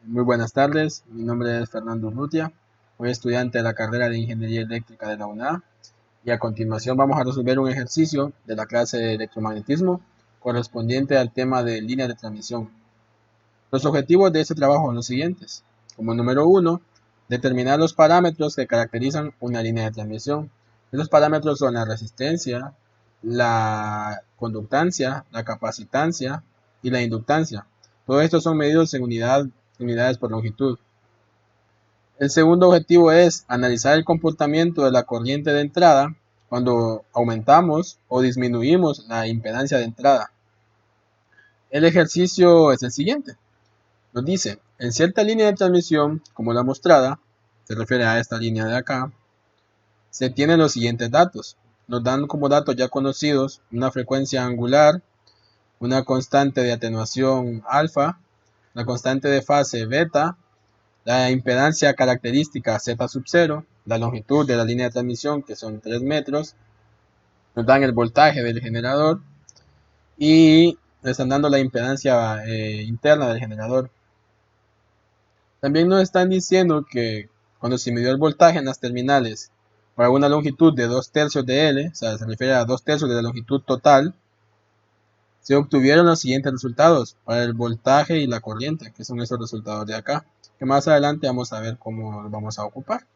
Muy buenas tardes, mi nombre es Fernando Urrutia, soy estudiante de la carrera de Ingeniería Eléctrica de la UNA y a continuación vamos a resolver un ejercicio de la clase de electromagnetismo correspondiente al tema de línea de transmisión. Los objetivos de este trabajo son los siguientes. Como número 1, determinar los parámetros que caracterizan una línea de transmisión. Esos parámetros son la resistencia, la conductancia, la capacitancia y la inductancia. Todos estos son medidos en unidades por longitud. El segundo objetivo es analizar el comportamiento de la corriente de entrada cuando aumentamos o disminuimos la impedancia de entrada. El ejercicio es el siguiente. Nos dice, en cierta línea de transmisión, como la mostrada, se refiere a esta línea de acá, se tienen los siguientes datos. Nos dan como datos ya conocidos una frecuencia angular, una constante de atenuación alfa, la constante de fase beta, la impedancia característica Z sub 0, la longitud de la línea de transmisión, que son 3 metros, nos dan el voltaje del generador y nos están dando la impedancia interna del generador. También nos están diciendo que cuando se midió el voltaje en las terminales para una longitud de 2/3 de L, o sea, se refiere a 2/3 de la longitud total, se obtuvieron los siguientes resultados para el voltaje y la corriente, que son esos resultados de acá, que más adelante vamos a ver cómo los vamos a ocupar.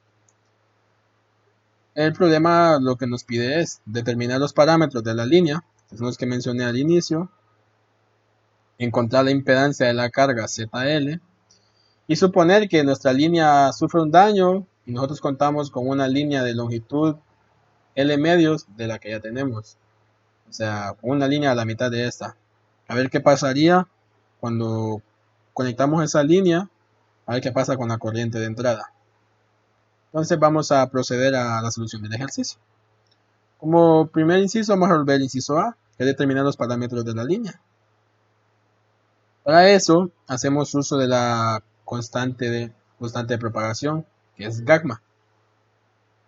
El problema lo que nos pide es determinar los parámetros de la línea, que son los que mencioné al inicio, encontrar la impedancia de la carga ZL, y suponer que nuestra línea sufre un daño y nosotros contamos con una línea de longitud L medios de la que ya tenemos. O sea, una línea a la mitad de esta. A ver qué pasaría cuando conectamos esa línea, a ver qué pasa con la corriente de entrada. Entonces vamos a proceder a la solución del ejercicio. Como primer inciso vamos a resolver el inciso A, que es determinar los parámetros de la línea. Para eso hacemos uso de la constante de propagación, que es gamma,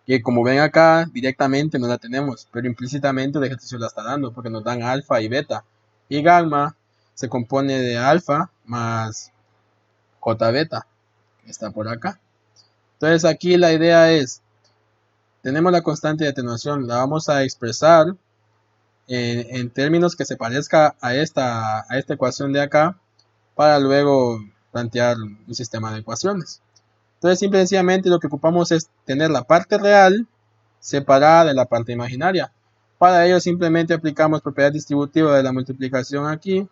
que como ven acá directamente no la tenemos, pero implícitamente el ejercicio la está dando porque nos dan alfa y beta. Y gamma se compone de alfa más j beta, que está por acá. Entonces aquí la idea es, tenemos la constante de atenuación, la vamos a expresar en términos que se parezca a esta ecuación de acá, para luego plantear un sistema de ecuaciones. Entonces, simple y sencillamente lo que ocupamos es tener la parte real separada de la parte imaginaria. Para ello simplemente aplicamos propiedad distributiva de la multiplicación aquí,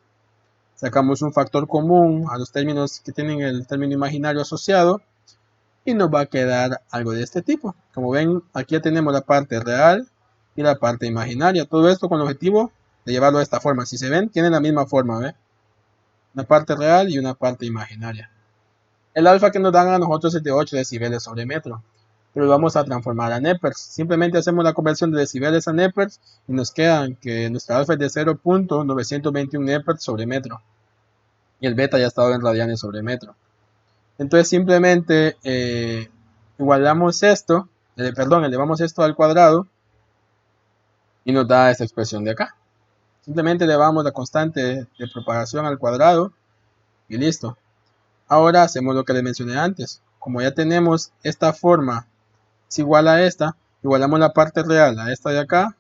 sacamos un factor común a los términos que tienen el término imaginario asociado y nos va a quedar algo de este tipo. Como ven, aquí ya tenemos la parte real y la parte imaginaria. Todo esto con el objetivo de llevarlo de esta forma. Si se ven, tienen la misma forma, ¿ve? Una parte real y una parte imaginaria. El alfa que nos dan a nosotros es de 8 decibeles sobre metro, pero lo vamos a transformar a nepers. Simplemente hacemos la conversión de decibeles a nepers y nos quedan que nuestra alfa es de 0.921 nepers sobre metro y el beta ya está en radianes sobre metro. Entonces simplemente igualamos esto, elevamos esto al cuadrado y nos da esta expresión de acá. Simplemente elevamos la constante de propagación al cuadrado y listo. Ahora hacemos lo que les mencioné antes. Como ya tenemos esta forma es igual a esta, igualamos la parte real a esta de acá,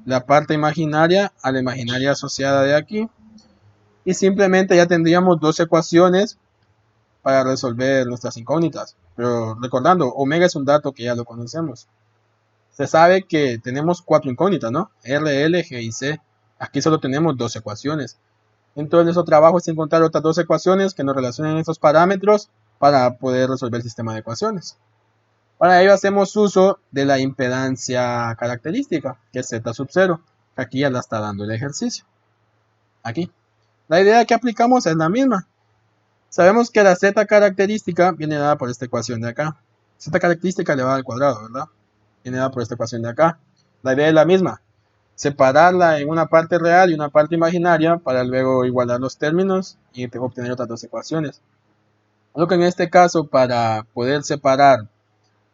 la parte imaginaria a la imaginaria asociada de aquí, y simplemente ya tendríamos dos ecuaciones para resolver nuestras incógnitas. Pero recordando, omega es un dato que ya lo conocemos. Se sabe que tenemos cuatro incógnitas, ¿no? R, L, G y C. Aquí solo tenemos dos ecuaciones. Entonces nuestro trabajo es encontrar otras dos ecuaciones que nos relacionen estos parámetros para poder resolver el sistema de ecuaciones. Para ello hacemos uso de la impedancia característica, que es Z sub 0. Aquí ya la está dando el ejercicio. Aquí. La idea que aplicamos es la misma. Sabemos que la Z característica viene dada por esta ecuación de acá. Z característica elevada al cuadrado, ¿verdad? Viene dada por esta ecuación de acá. La idea es la misma. Separarla en una parte real y una parte imaginaria para luego igualar los términos y obtener otras dos ecuaciones. Lo que en este caso, para poder separar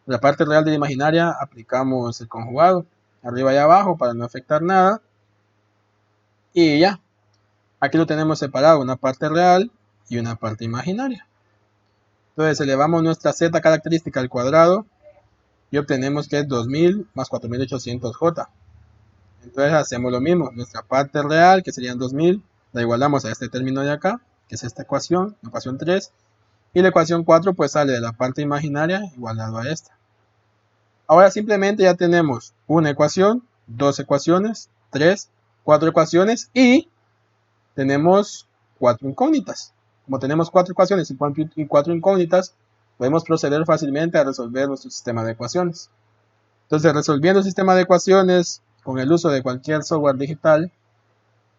la parte real de la imaginaria, aplicamos el conjugado arriba y abajo para no afectar nada. Y ya, aquí lo tenemos separado, una parte real y una parte imaginaria. Entonces elevamos nuestra Z característica al cuadrado y obtenemos que es 2000 más 4800J. Entonces hacemos lo mismo, nuestra parte real, que serían 2000, la igualamos a este término de acá, que es esta ecuación, la ecuación 3, y la ecuación 4 pues sale de la parte imaginaria igualado a esta. Ahora simplemente ya tenemos una ecuación, dos ecuaciones, tres, cuatro ecuaciones y tenemos cuatro incógnitas. Como tenemos cuatro ecuaciones y cuatro incógnitas, podemos proceder fácilmente a resolver nuestro sistema de ecuaciones. Entonces, resolviendo el sistema de ecuaciones con el uso de cualquier software digital,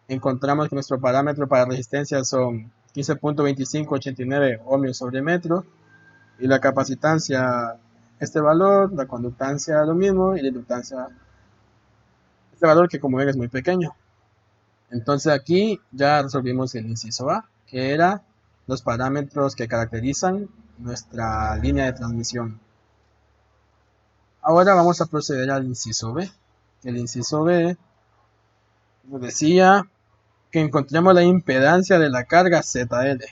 encontramos que nuestro parámetro para resistencia son 15.2589 ohmios sobre metro y la capacitancia este valor, la conductancia lo mismo y la inductancia este valor que como ven es muy pequeño. Entonces aquí ya resolvimos el inciso A, que era los parámetros que caracterizan nuestra línea de transmisión. Ahora vamos a proceder al inciso B. El inciso B nos decía que encontremos la impedancia de la carga ZL.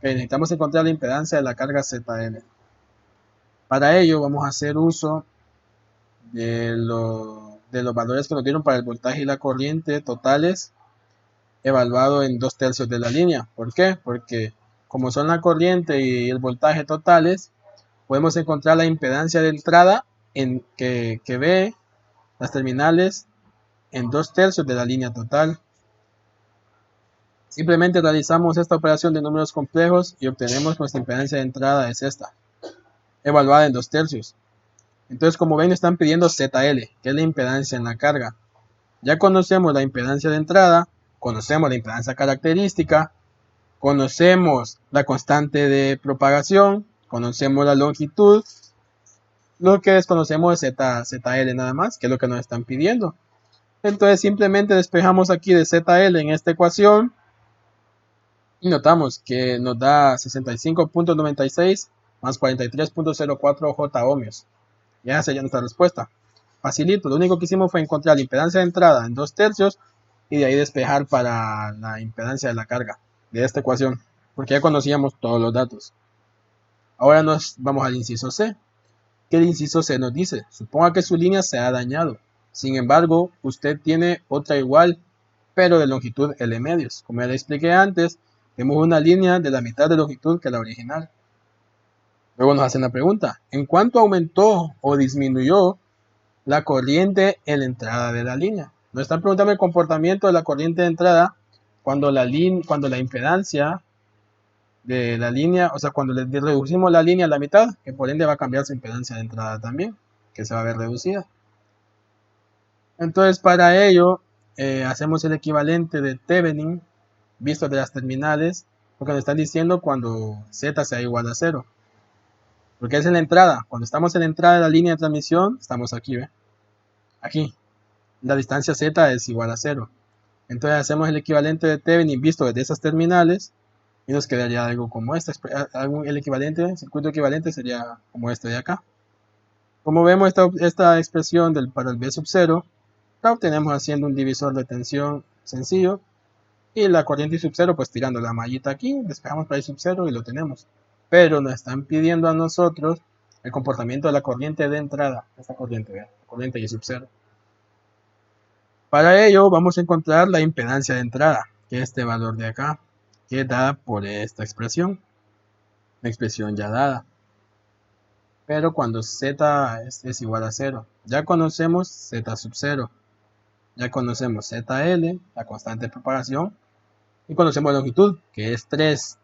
Necesitamos encontrar la impedancia de la carga ZL. Para ello vamos a hacer uso de los valores que nos dieron para el voltaje y la corriente totales evaluado en 2/3 de la línea. ¿Por qué? Porque como son la corriente y el voltaje totales, podemos encontrar la impedancia de entrada que ve las terminales en 2/3 de la línea total. Simplemente realizamos esta operación de números complejos y obtenemos que nuestra impedancia de entrada es esta, evaluada en 2/3. Entonces, como ven, están pidiendo ZL, que es la impedancia en la carga. Ya conocemos la impedancia de entrada, conocemos la impedancia característica, conocemos la constante de propagación, conocemos la longitud. Lo que desconocemos es ZL nada más, que es lo que nos están pidiendo. Entonces simplemente despejamos aquí de ZL en esta ecuación y notamos que nos da 65.96 más 43.04 J ohmios. Ya sería nuestra respuesta. Facilito, lo único que hicimos fue encontrar la impedancia de entrada en 2/3 y de ahí despejar para la impedancia de la carga de esta ecuación, porque ya conocíamos todos los datos. Ahora nos vamos al inciso C. ¿Qué el inciso C nos dice? Suponga que su línea se ha dañado. Sin embargo, usted tiene otra igual, pero de longitud L medios. Como ya le expliqué antes, tenemos una línea de la mitad de longitud que la original. Luego nos hacen la pregunta, ¿en cuánto aumentó o disminuyó la corriente en la entrada de la línea? Nos están preguntando el comportamiento de la corriente de entrada cuando la impedancia de la línea, o sea, cuando le reducimos la línea a la mitad, que por ende va a cambiar su impedancia de entrada también, que se va a ver reducida. Entonces, para ello, hacemos el equivalente de Thevenin, visto de las terminales, porque nos están diciendo cuando Z sea igual a 0. Porque es en la entrada. Cuando estamos en la entrada de la línea de transmisión, estamos aquí, ¿ve? Aquí. La distancia Z es igual a 0. Entonces hacemos el equivalente de Thevenin visto desde esas terminales y nos quedaría algo como este. El equivalente, el circuito equivalente sería como este de acá. Como vemos esta expresión para el B sub 0, la obtenemos haciendo un divisor de tensión sencillo y la corriente sub 0 pues tirando la mallita aquí, despejamos para I sub 0 y lo tenemos. Pero nos están pidiendo a nosotros el comportamiento de la corriente de entrada, esta corriente, la corriente I sub 0. Para ello vamos a encontrar la impedancia de entrada, que es este valor de acá, que es dada por esta expresión, la expresión ya dada. Pero cuando Z es igual a 0, ya conocemos Z sub 0, ya conocemos ZL, la constante de propagación, y conocemos la longitud, que es 3.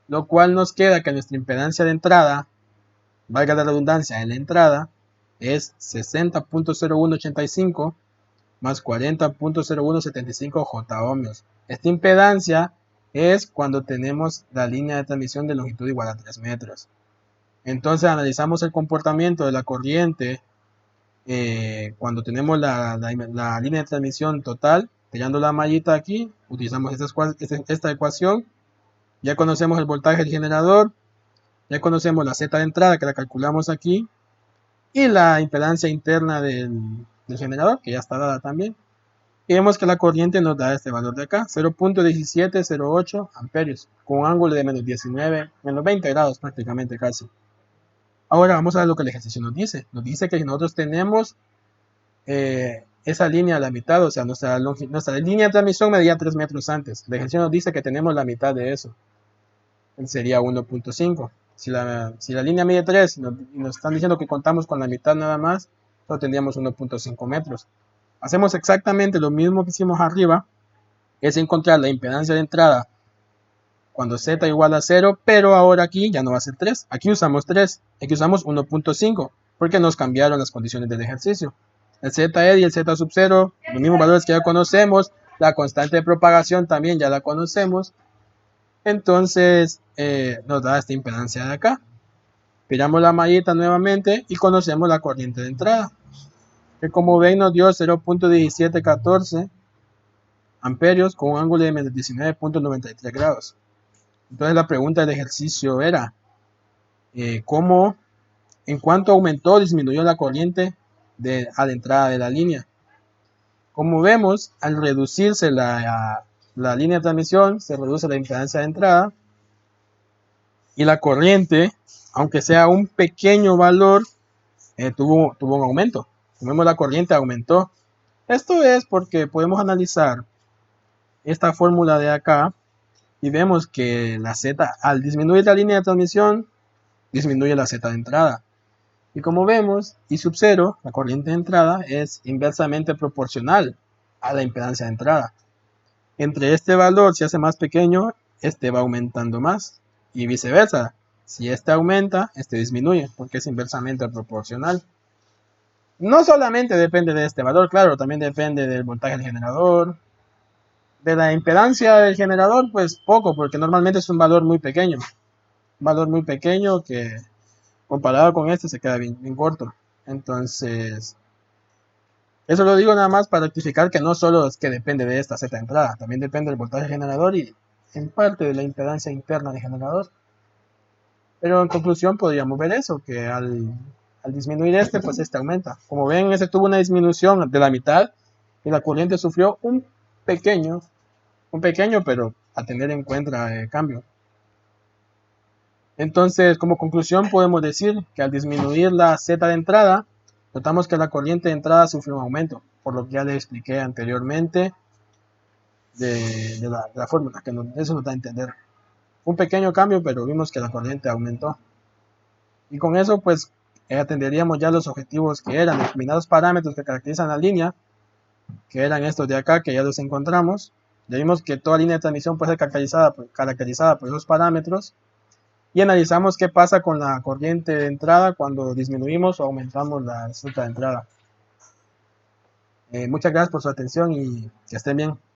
Lo cual nos queda que nuestra impedancia de entrada, valga la redundancia, en la entrada, es 60.0185 más 40.0175 J ohmios. Esta impedancia es cuando tenemos la línea de transmisión de longitud igual a 3 metros. Entonces analizamos el comportamiento de la corriente cuando tenemos la línea de transmisión total, tirando la mallita aquí, utilizamos esta ecuación, ya conocemos el voltaje del generador, ya conocemos la Z de entrada que la calculamos aquí, y la impedancia interna del generador, que ya está dada también. Y vemos que la corriente nos da este valor de acá, 0.1708 amperios, con un ángulo de menos 19, menos 20 grados prácticamente casi. Ahora vamos a ver lo que el ejercicio nos dice. Nos dice que si nosotros tenemos esa línea a la mitad, o sea, nuestra línea de transmisión medía 3 metros antes. El ejercicio nos dice que tenemos la mitad de eso. Sería 1.5. Si la línea mide 3 y nos están diciendo que contamos con la mitad nada más, solo tendríamos 1.5 metros. Hacemos exactamente lo mismo que hicimos arriba, es encontrar la impedancia de entrada cuando z igual a 0, pero ahora aquí ya no va a ser 3. Aquí usamos 3, aquí usamos 1.5, porque nos cambiaron las condiciones del ejercicio. El ZE y el Z sub 0, los mismos valores que ya conocemos, la constante de propagación también ya la conocemos, entonces nos da esta impedancia de acá. Piramos la mallita nuevamente y conocemos la corriente de entrada, que como ven nos dio 0.1714 amperios con un ángulo de menos 19.93 grados. Entonces la pregunta del ejercicio era, ¿en cuánto aumentó o disminuyó la corriente a la entrada de la línea? Como vemos, al reducirse la línea de transmisión, se reduce la impedancia de entrada y la corriente, aunque sea un pequeño valor, tuvo un aumento. Como vemos, la corriente aumentó. Esto es porque podemos analizar esta fórmula de acá y vemos que la Z, al disminuir la línea de transmisión, disminuye la Z de entrada. Y como vemos, I sub 0, la corriente de entrada, es inversamente proporcional a la impedancia de entrada. Entre este valor se hace más pequeño, este va aumentando más. Y viceversa, si este aumenta, este disminuye, porque es inversamente proporcional. No solamente depende de este valor, claro, también depende del voltaje del generador. De la impedancia del generador, pues poco, porque normalmente es un valor muy pequeño. Un valor muy pequeño que comparado con este se queda bien corto. Entonces, eso lo digo nada más para rectificar que no solo es que depende de esta Z de entrada, también depende del voltaje del generador y en parte de la impedancia interna del generador. Pero en conclusión podríamos ver eso, que al disminuir este, pues este aumenta. Como ven, este tuvo una disminución de la mitad y la corriente sufrió un pequeño, pero a tener en cuenta cambio. Entonces, como conclusión podemos decir que al disminuir la Z de entrada, notamos que la corriente de entrada sufre un aumento, por lo que ya les expliqué anteriormente de la fórmula, que eso nos da a entender. Un pequeño cambio, pero vimos que la corriente aumentó. Y con eso, pues, atenderíamos ya los objetivos que eran determinados parámetros que caracterizan la línea, que eran estos de acá, que ya los encontramos. Ya vimos que toda línea de transmisión puede ser caracterizada por esos parámetros. Y analizamos qué pasa con la corriente de entrada cuando disminuimos o aumentamos la Z de entrada. Muchas gracias por su atención y que estén bien.